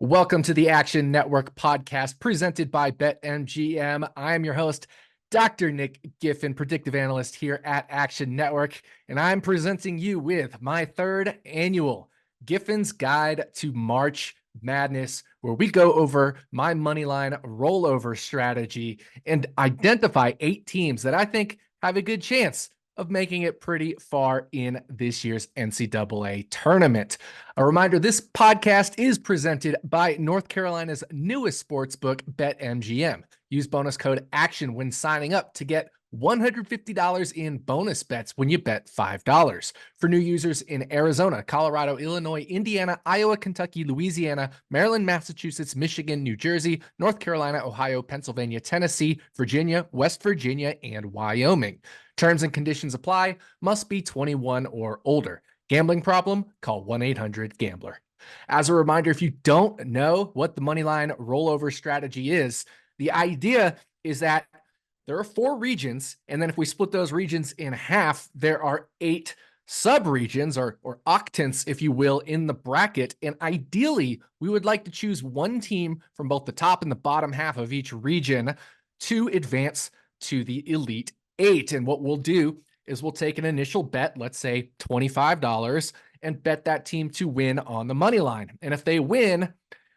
Welcome to the Action Network podcast presented by BetMGM. I'm your host, Dr. Nick Giffen, predictive analyst here at Action Network, and I'm presenting you with my third annual Giffin's Guide to March Madness, where we go over my Moneyline rollover strategy and identify 8 teams that I think have a good chance of making it pretty far in this year's NCAA tournament. A reminder, this podcast is presented by North Carolina's newest sportsbook, BetMGM. Use bonus code ACTION when signing up to get $150 in bonus bets when you bet $5. For new users in Arizona, Colorado, Illinois, Indiana, Iowa, Kentucky, Louisiana, Maryland, Massachusetts, Michigan, New Jersey, North Carolina, Ohio, Pennsylvania, Tennessee, Virginia, West Virginia, and Wyoming. Terms and conditions apply. Must be 21 or older. Gambling problem? Call 1-800-GAMBLER. As a reminder, if you don't know what the Moneyline rollover strategy is, the idea is that there are 4 regions, and then if we split those regions in half, there are 8 sub-regions or octants, if you will, in the bracket. And ideally, we would like to choose one team from both the top and the bottom half of each region to advance to the Elite 8. And what we'll do is we'll take an initial bet, let's say $25, and bet that team to win on the money line. And if they win,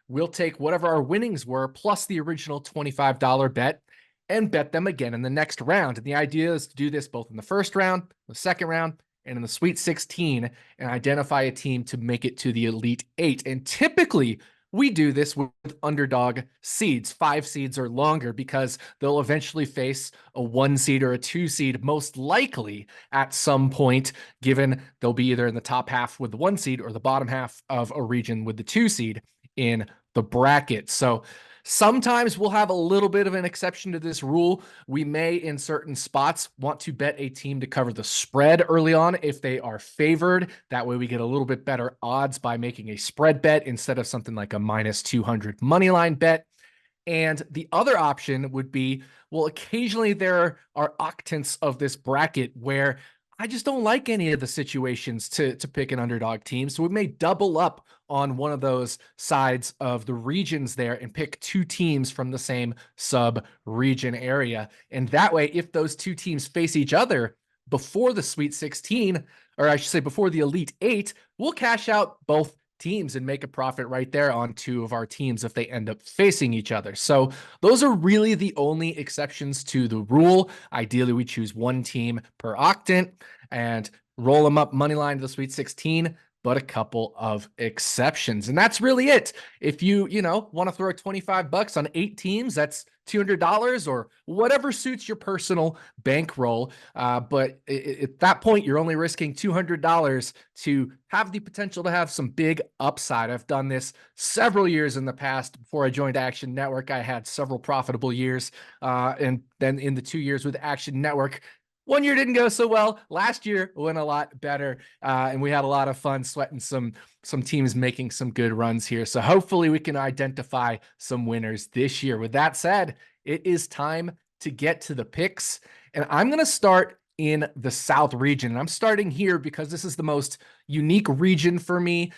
we'll take whatever our winnings were plus the original $25 bet and bet them again in the next round. And the idea is to do this both in the first round, the second round, and in the Sweet 16, and identify a team to make it to the Elite 8. And typically, we do this with underdog seeds, 5 seeds or longer, because they'll eventually face a 1 seed or a 2 seed, most likely at some point, given they'll be either in the top half with the 1 seed or the bottom half of a region with the 2 seed in the bracket. So sometimes we'll have a little bit of an exception to this rule. We may, in certain spots, want to bet a team to cover the spread early on if they are favored. That way we get a little bit better odds by making a spread bet instead of something like a minus 200 money line bet. And the other option would be, well, occasionally there are octants of this bracket where I just don't like any of the situations to pick an underdog team. So we may double up on one of those sides of the regions there and pick 2 teams from the same sub-region area. And that way, if those 2 teams face each other before the Sweet 16, or I should say before the Elite 8, we'll cash out both teams and make a profit right there on 2 of our teams if they end up facing each other. So those are really the only exceptions to the rule. Ideally, we choose 1 team per octant and roll them up money line to the Sweet 16, but a couple of exceptions. And that's really it. If you want to throw $25 on 8 teams, that's $200 or whatever suits your personal bankroll. But at that point, you're only risking $200 to have the potential to have some big upside. I've done this several years in the past. Before I joined Action Network, I had several profitable years. And then in the 2 years with Action Network, 1 year didn't go so well. Last year went a lot better, and we had a lot of fun sweating some teams making some good runs here. So hopefully we can identify some winners this year. With that said, it is time to get to the picks, and I'm going to start in the South region. And I'm starting here because this is the most unique region for me.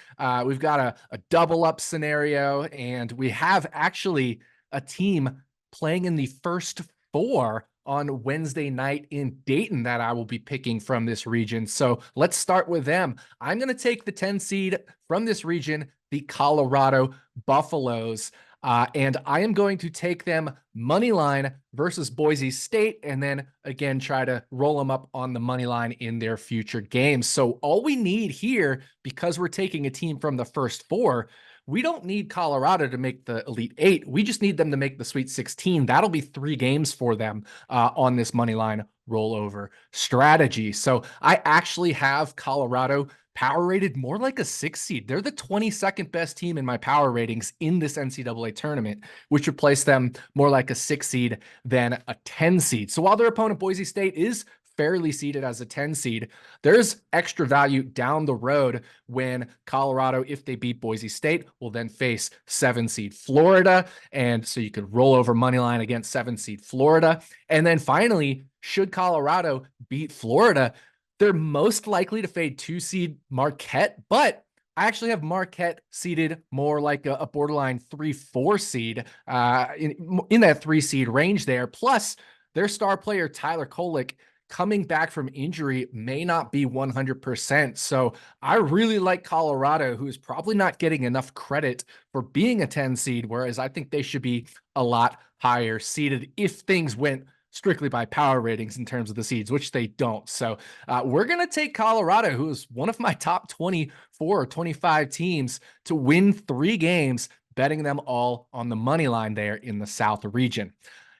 We've got a double up scenario, and we have actually a team playing in the first 4 on Wednesday night in Dayton that I will be picking from this region. So let's start with them. I'm going to take the 10 seed from this region, the Colorado Buffaloes. And I am going to take them money line versus Boise State, and then again try to roll them up on the money line in their future games. So all we need here, because we're taking a team from the first 4, we don't need Colorado to make the Elite 8. We just need them to make the Sweet 16. That'll be 3 games for them on this money line rollover strategy. So I actually have Colorado power rated more like a 6 seed. They're the 22nd best team in my power ratings in this NCAA tournament, which would place them more like a 6 seed than a 10 seed. So while their opponent, Boise State, is fairly seeded as a 10 seed, there's extra value down the road when Colorado, if they beat Boise State, will then face 7 seed Florida. And so you could roll over money line against 7 seed Florida. And then finally, should Colorado beat Florida, they're most likely to fade 2 seed Marquette, but I actually have Marquette seeded more like a borderline 3-4 seed in that 3 seed range there. Plus, their star player, Tyler Kolek, coming back from injury may not be 100%. So I really like Colorado, who's probably not getting enough credit for being a 10 seed, whereas I think they should be a lot higher seeded if things went strictly by power ratings in terms of the seeds, which they don't. So we're going to take Colorado, who is one of my top 24 or 25 teams, to win 3 games, betting them all on the money line there in the South region.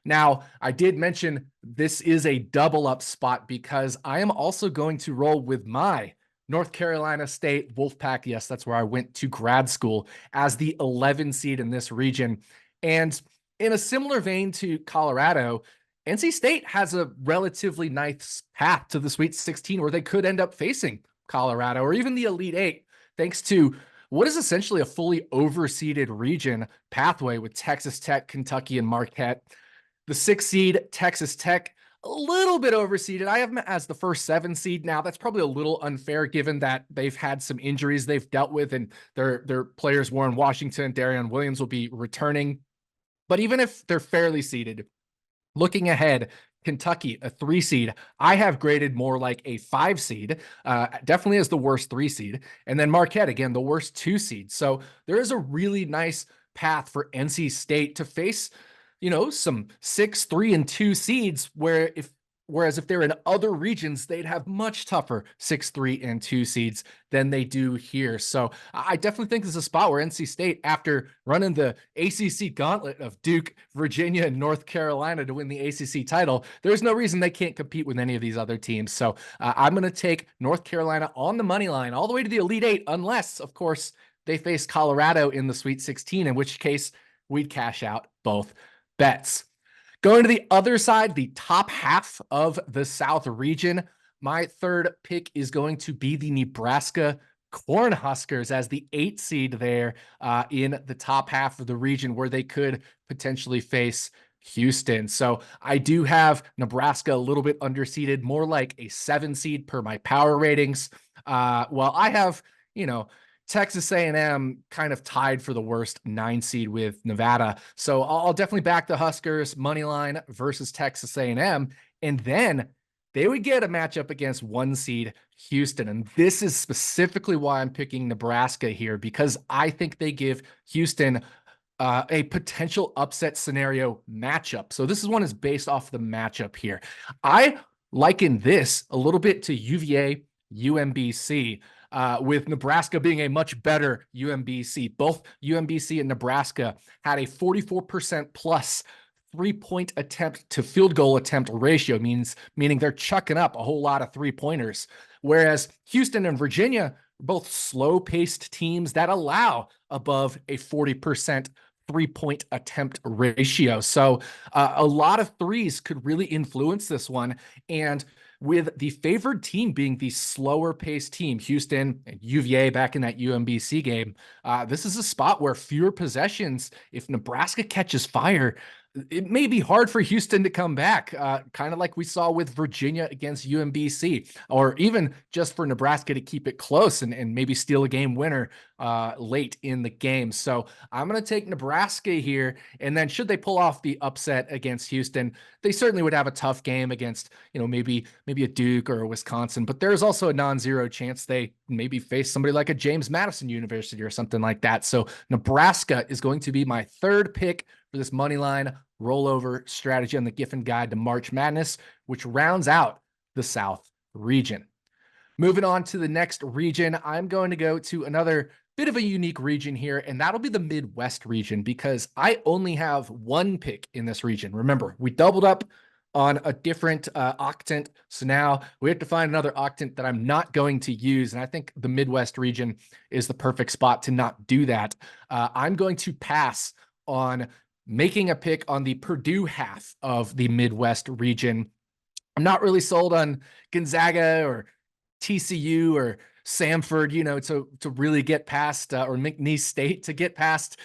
Now, I did mention this is a double up spot because I am also going to roll with my North Carolina State Wolfpack. Yes, that's where I went to grad school, as the 11 seed in this region. And in a similar vein to Colorado, NC State has a relatively nice path to the Sweet 16 where they could end up facing Colorado or even the Elite Eight, thanks to what is essentially a fully overseeded region pathway with Texas Tech, Kentucky, and Marquette. The 6 seed, Texas Tech, a little bit overseeded. I have them as the first 7 seed. Now, that's probably a little unfair given that they've had some injuries they've dealt with, and their players, Warren Washington, Darion Williams, will be returning. But even if they're fairly seeded, looking ahead, Kentucky, a 3 seed, I have graded more like a 5 seed, definitely as the worst 3 seed. And then Marquette, again, the worst 2 seed. So there is a really nice path for NC State to face, some 6, 3, and 2 seeds, whereas if they're in other regions, they'd have much tougher 6, 3, and 2 seeds than they do here. So I definitely think this is a spot where NC State, after running the ACC gauntlet of Duke, Virginia, and North Carolina to win the ACC title, there's no reason they can't compete with any of these other teams. So I'm going to take North Carolina on the money line all the way to the Elite Eight, unless, of course, they face Colorado in the Sweet 16, in which case we'd cash out both bets. Going to the other side, the top half of the South region, my third pick is going to be the Nebraska Cornhuskers as the 8 seed there in the top half of the region, where they could potentially face Houston. So I do have Nebraska a little bit underseeded, more like a 7 seed per my power ratings. While I have, Texas A&M kind of tied for the worst 9 seed with Nevada. So I'll definitely back the Huskers money line versus Texas A&M. And then they would get a matchup against 1 seed Houston. And this is specifically why I'm picking Nebraska here, because I think they give Houston a potential upset scenario matchup. So this one is based off the matchup here. I liken this a little bit to UVA, UMBC. With Nebraska being a much better UMBC. Both UMBC and Nebraska had a 44% plus 3-point attempt to field goal attempt ratio, meaning they're chucking up a whole lot of 3-pointers. Whereas Houston and Virginia are both slow-paced teams that allow above a 40% 3-point attempt ratio. So a lot of threes could really influence this one. And with the favored team being the slower paced team, Houston and UVA back in that UMBC game, this is a spot where fewer possessions, if Nebraska catches fire, it may be hard for Houston to come back, kind of like we saw with Virginia against UMBC, or even just for Nebraska to keep it close and maybe steal a game winner late in the game. So I'm going to take Nebraska here. And then should they pull off the upset against Houston, they certainly would have a tough game against, maybe a Duke or a Wisconsin, but there's also a non-zero chance they maybe face somebody like a James Madison University or something like that. So Nebraska is going to be my third pick for this money line rollover strategy on the Giffen Guide to March Madness, which rounds out the South region. Moving on to the next region, I'm going to go to another bit of a unique region here, and that'll be the Midwest region, because I only have 1 pick in this region. Remember, we doubled up on a different octant, so now we have to find another octant that I'm not going to use, and I think the Midwest region is the perfect spot to not do that. I'm going to pass on making a pick on the Purdue half of the Midwest region. I'm not really sold on Gonzaga or TCU or Samford, to really get past, or McNeese State to get past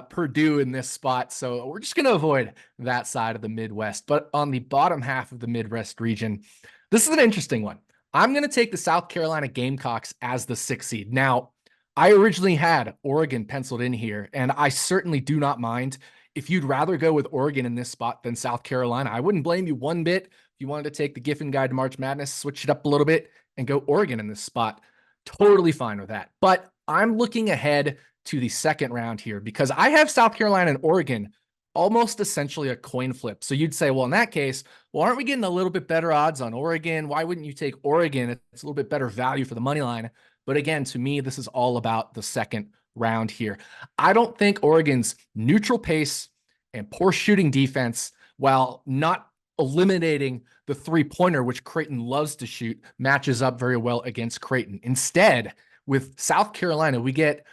Purdue in this spot. So we're just going to avoid that side of the Midwest. But on the bottom half of the Midwest region, this is an interesting one. I'm going to take the South Carolina Gamecocks as the 6th seed. Now, I originally had Oregon penciled in here, and I certainly do not mind. If you'd rather go with Oregon in this spot than South Carolina, I wouldn't blame you one bit. If you wanted to take the Giffen Guide to March Madness, switch it up a little bit, and go Oregon in this spot, totally fine with that. But I'm looking ahead to the second round here because I have South Carolina and Oregon almost essentially a coin flip. So you'd say, well, in that case, well, aren't we getting a little bit better odds on Oregon? Why wouldn't you take Oregon? It's a little bit better value for the money line. But again, to me, this is all about the second round here. I don't think Oregon's neutral pace and poor shooting defense, while not eliminating the three-pointer, which Creighton loves to shoot, matches up very well against Creighton. Instead, with South Carolina, we get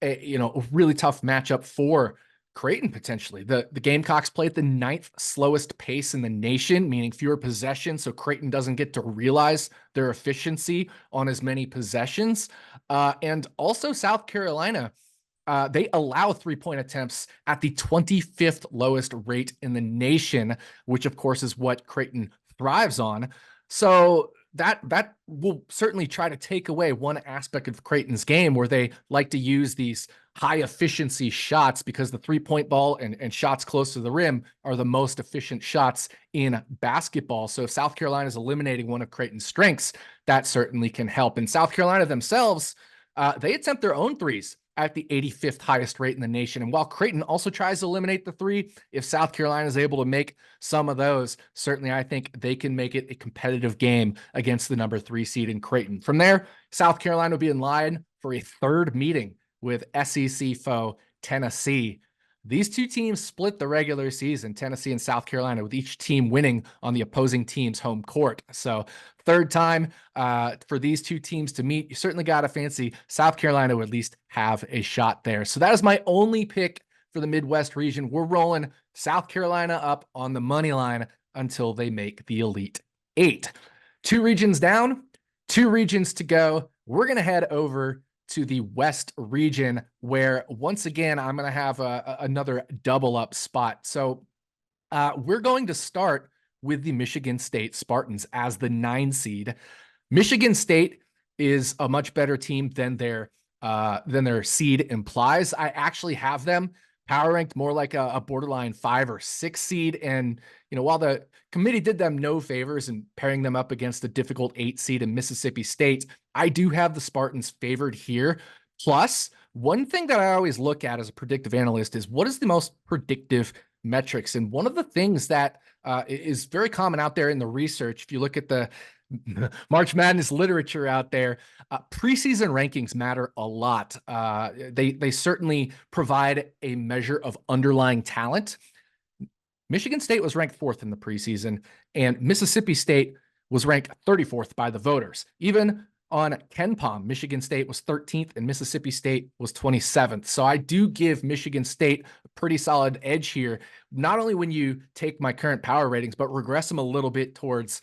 a really tough matchup for Creighton potentially. The Gamecocks play at the 9th slowest pace in the nation, meaning fewer possessions, so Creighton doesn't get to realize their efficiency on as many possessions. And also South Carolina, they allow three-point attempts at the 25th lowest rate in the nation, which of course is what Creighton thrives on. So that will certainly try to take away one aspect of Creighton's game where they like to use these high efficiency shots because the three-point ball and shots close to the rim are the most efficient shots in basketball. So if South Carolina is eliminating one of Creighton's strengths, that certainly can help. And South Carolina themselves, they attempt their own threes at the 85th highest rate in the nation. And while Creighton also tries to eliminate the three, if South Carolina is able to make some of those, certainly I think they can make it a competitive game against the number 3 seed in Creighton. From there, South Carolina will be in line for a third meeting with SEC foe Tennessee. These two teams split the regular season, Tennessee and South Carolina, with each team winning on the opposing team's home court. So third time for these two teams to meet, you certainly got to fancy South Carolina would at least have a shot there. So that is my only pick for the Midwest region. We're rolling South Carolina up on the money line until they make the Elite Eight. 2 regions down, 2 regions to go. We're going to head over to the West region, where once again, I'm going to have another double up spot. So we're going to start with the Michigan State Spartans as the 9 seed. Michigan State is a much better team than their seed implies. I actually have them power ranked more like a borderline 5 or 6 seed. And, while the committee did them no favors in pairing them up against the difficult 8 seed in Mississippi State, I do have the Spartans favored here. Plus, one thing that I always look at as a predictive analyst is what is the most predictive metrics. And one of the things that is very common out there in the research, if you look at the March Madness literature out there, preseason rankings matter a lot. They certainly provide a measure of underlying talent. Michigan State was ranked 4th in the preseason, and Mississippi State was ranked 34th by the voters. Even on KenPom, Michigan State was 13th and Mississippi State was 27th. So I do give Michigan State a pretty solid edge here, not only when you take my current power ratings, but regress them a little bit towards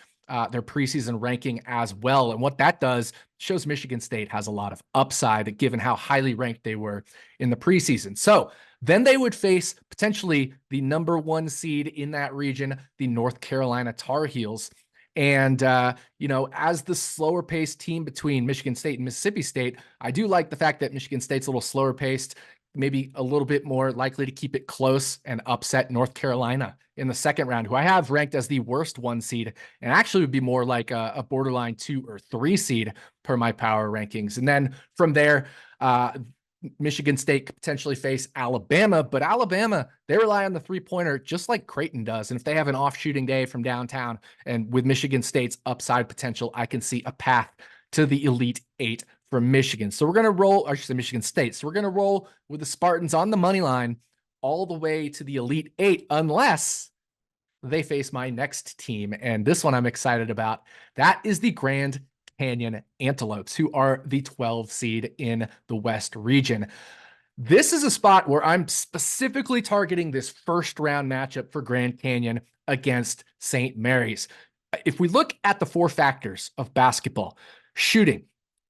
their preseason ranking as well. And what that does shows Michigan State has a lot of upside given how highly ranked they were in the preseason. So then they would face potentially the number 1 seed in that region, the North Carolina Tar Heels. And, as the slower paced team between Michigan State and Mississippi State, I do like the fact that Michigan State's a little slower paced, maybe a little bit more likely to keep it close and upset North Carolina in the second round, who I have ranked as the worst 1 seed and actually would be more like a borderline 2 or 3 seed per my power rankings. And then from there, Michigan State could potentially face Alabama, but Alabama, they rely on the three-pointer just like Creighton does. And if they have an off shooting day from downtown, and with Michigan State's upside potential, I can see a path to the Elite Eight for Michigan. So we're going to roll, or I should say Michigan State. So we're going to roll with the Spartans on the money line all the way to the Elite Eight, unless they face my next team. And this one I'm excited about. That is the Grand Canyon Antelopes, who are the 12 seed in the West region. This is a spot where I'm specifically targeting this first round matchup for Grand Canyon against St. Mary's. If we look at the 4 factors of basketball: shooting,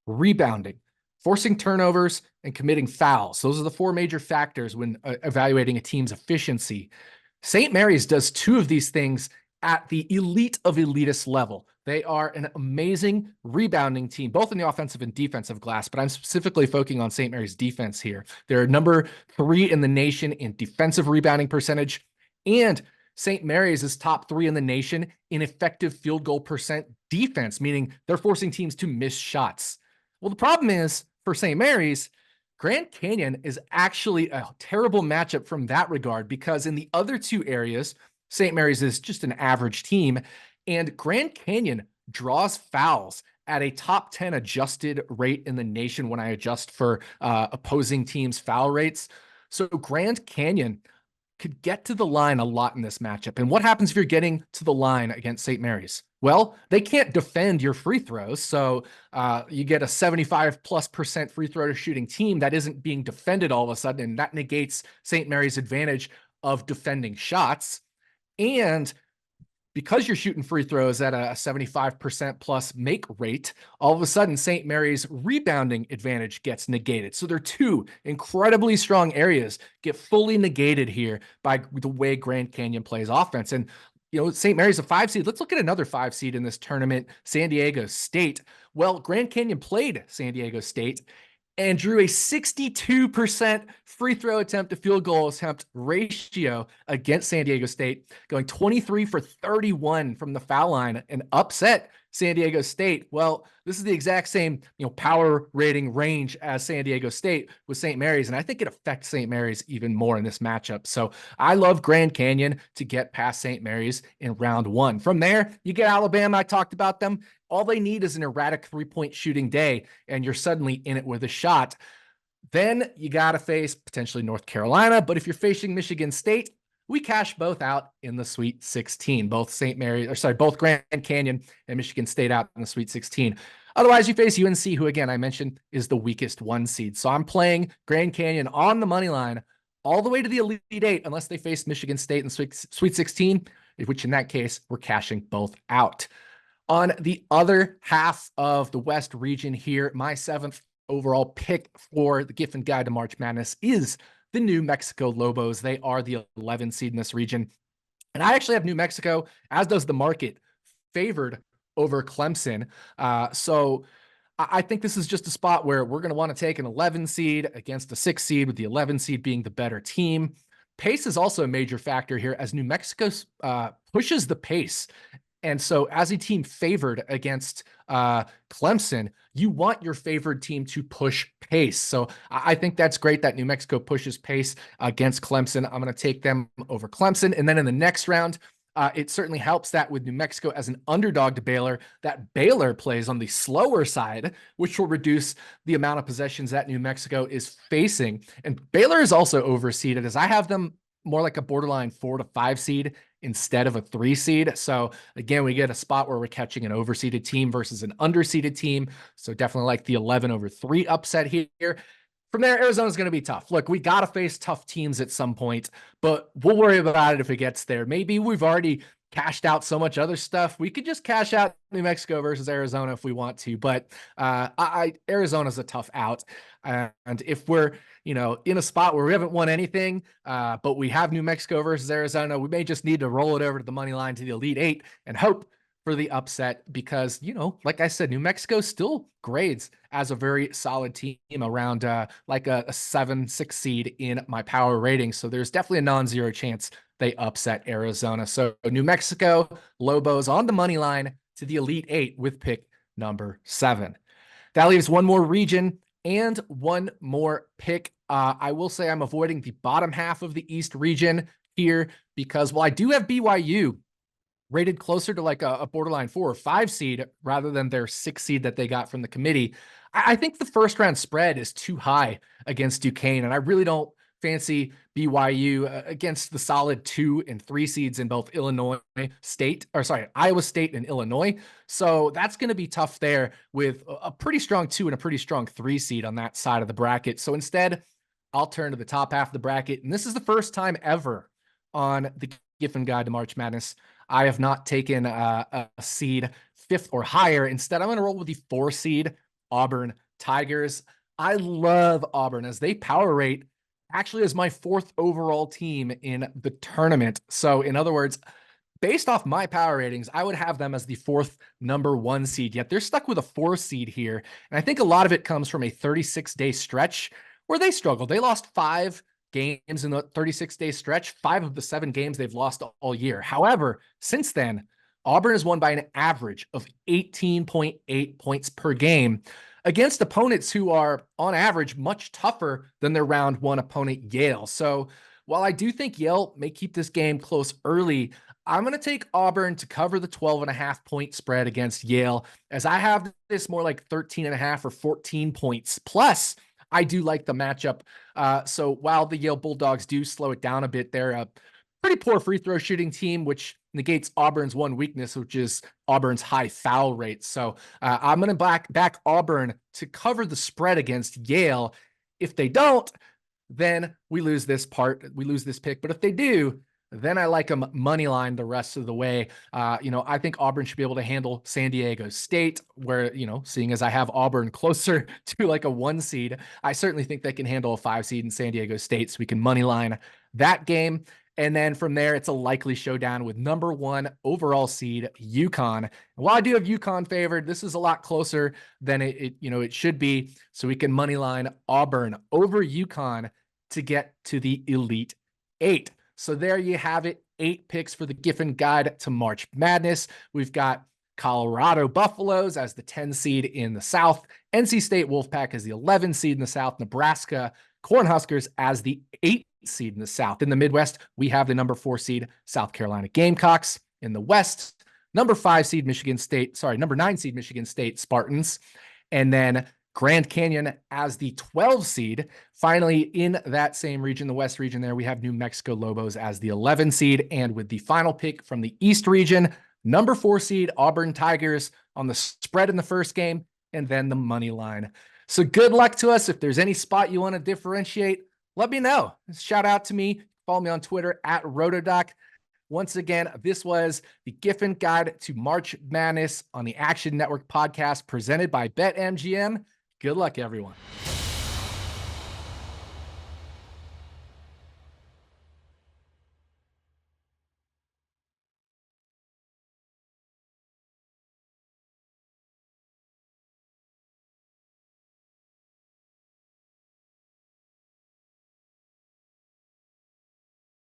rebounding, forcing turnovers, and committing fouls. Those are the 4 major factors when evaluating a team's efficiency. St. Mary's does 2 of these things at the elite of elitist level. They are an amazing rebounding team, both in the offensive and defensive glass, but I'm specifically focusing on St. Mary's defense here. They're number 3 in the nation in defensive rebounding percentage, and St. Mary's is top 3 in the nation in effective field goal percent defense, meaning they're forcing teams to miss shots. Well, the problem is for St. Mary's, Grand Canyon is actually a terrible matchup from that regard, because in the other 2 areas, St. Mary's is just an average team, and Grand Canyon draws fouls at a top 10 adjusted rate in the nation when I adjust for opposing teams' foul rates. So Grand Canyon could get to the line a lot in this matchup. And what happens if you're getting to the line against St. Mary's? Well, they can't defend your free throws. So you get a 75+% free throw shooting team that isn't being defended all of a sudden. And that negates St. Mary's advantage of defending shots. And because you're shooting free throws at a 75% plus make rate, all of a sudden St. Mary's rebounding advantage gets negated. So there are 2 incredibly strong areas get fully negated here by the way Grand Canyon plays offense. And, St. Mary's a 5 seed. Let's look at another 5 seed in this tournament, San Diego State. Well, Grand Canyon played San Diego State and drew a 62% free throw attempt to field goal attempt ratio against San Diego State, going 23 for 31 from the foul line and upset San Diego State. Well, this is the exact same, power rating range as San Diego State with St. Mary's, and I think it affects St. Mary's even more in this matchup. So I love Grand Canyon to get past St. Mary's in round 1. From there, you get Alabama. I talked about them. All they need is an erratic 3-point shooting day, and you're suddenly in it with a shot. Then you got to face potentially North Carolina, but if you're facing Michigan State, we cash both out in the Sweet 16. Both Grand Canyon and Michigan State out in the Sweet 16. Otherwise, you face UNC, who, again, I mentioned is the weakest 1 seed. So I'm playing Grand Canyon on the money line all the way to the Elite 8, unless they face Michigan State in Sweet 16, which in that case, we're cashing both out. On the other half of the West region here, my 7th overall pick for the Giffen Guide to March Madness is the New Mexico Lobos. They are the 11 seed in this region. And I actually have New Mexico, as does the market, favored over Clemson. So I think this is just a spot where we're going to want to take an 11 seed against a 6 seed, with the 11 seed being the better team. Pace is also a major factor here, as New Mexico pushes the pace. And so as a team favored against Clemson, you want your favored team to push pace. So I think that's great that New Mexico pushes pace against Clemson. I'm going to take them over Clemson. And then in the next round, it certainly helps that with New Mexico as an underdog to Baylor, that Baylor plays on the slower side, which will reduce the amount of possessions that New Mexico is facing. And Baylor is also overseeded, as I have them more like a borderline 4 to 5 seed instead of a 3 seed. So again, we get a spot where we're catching an overseeded team versus an underseeded team. So definitely like the 11 over 3 upset here. From there, Arizona's going to be tough. Look, we got to face tough teams at some point, but we'll worry about it if it gets there. Maybe we've already cashed out so much other stuff. We could just cash out New Mexico versus Arizona if we want to, but Arizona's a tough out. And if we're, in a spot where we haven't won anything, but we have New Mexico versus Arizona, we may just need to roll it over to the money line to the Elite 8 and hope for the upset, because, like I said, New Mexico still grades as a very solid team around like a 7-6 seed in my power rating. So there's definitely a non-zero chance they upset Arizona. So New Mexico Lobos on the money line to the Elite 8 with pick number 7. That leaves one more region and one more pick. I will say I'm avoiding the bottom half of the East region here, because while I do have BYU rated closer to like a borderline 4 or 5 seed rather than their 6 seed that they got from the committee, I think the first round spread is too high against Duquesne, and I really don't fancy BYU against the solid 2 and 3 seeds in both Iowa State and Illinois. So that's going to be tough there, with a pretty strong 2 and a pretty strong 3 seed on that side of the bracket. So instead, I'll turn to the top half of the bracket, and this is the first time ever on the Giffen Guide to March Madness I have not taken a seed 5th or higher. Instead, I'm going to roll with the 4 seed Auburn Tigers. I love Auburn, as they power rate actually as my 4th overall team in the tournament. So in other words, based off my power ratings, I would have them as the fourth number 1 seed, yet they're stuck with a 4 seed here. And I think a lot of it comes from a 36-day stretch where they struggled. They lost 5 games in the 36-day stretch, 5 of the 7 games they've lost all year. However, since then, Auburn has won by an average of 18.8 points per game against opponents who are, on average, much tougher than their round 1 opponent, Yale. So while I do think Yale may keep this game close early, I'm going to take Auburn to cover the 12.5 point spread against Yale, as I have this more like 13.5 or 14 points. Plus, I do like the matchup. So while the Yale Bulldogs do slow it down a bit, they're a pretty poor free throw shooting team, which negates Auburn's one weakness, which is Auburn's high foul rate. So I'm going to back Auburn to cover the spread against Yale. If they don't, then we lose this pick. But if they do, then I like them money line the rest of the way. I think Auburn should be able to handle San Diego State, where, seeing as I have Auburn closer to like a 1 seed, I certainly think they can handle a 5 seed in San Diego State. So we can money line that game. And then from there, it's a likely showdown with number 1 overall seed UConn. And while I do have UConn favored, this is a lot closer than it should be. So we can money line Auburn over UConn to get to the Elite 8. So there you have it. 8 picks for the Giffen Guide to March Madness. We've got Colorado Buffaloes as the 10 seed in the South, NC State Wolfpack as the 11 seed in the South, Nebraska Cornhuskers as the 8 seed in the South. In the Midwest, we have the number 4 seed South Carolina Gamecocks. In the West, number 9 seed Michigan State Spartans. And then Grand Canyon as the 12 seed. Finally, in that same region, the West region there, we have New Mexico Lobos as the 11 seed. And with the final pick from the East region, number 4 seed Auburn Tigers on the spread in the first game, and then the money line. So good luck to us. If there's any spot you want to differentiate, let me know. Shout out to me. Follow me on Twitter at Rotodoc. Once again, this was the Giffen Guide to March Madness on the Action Network podcast presented by BetMGM. Good luck, everyone.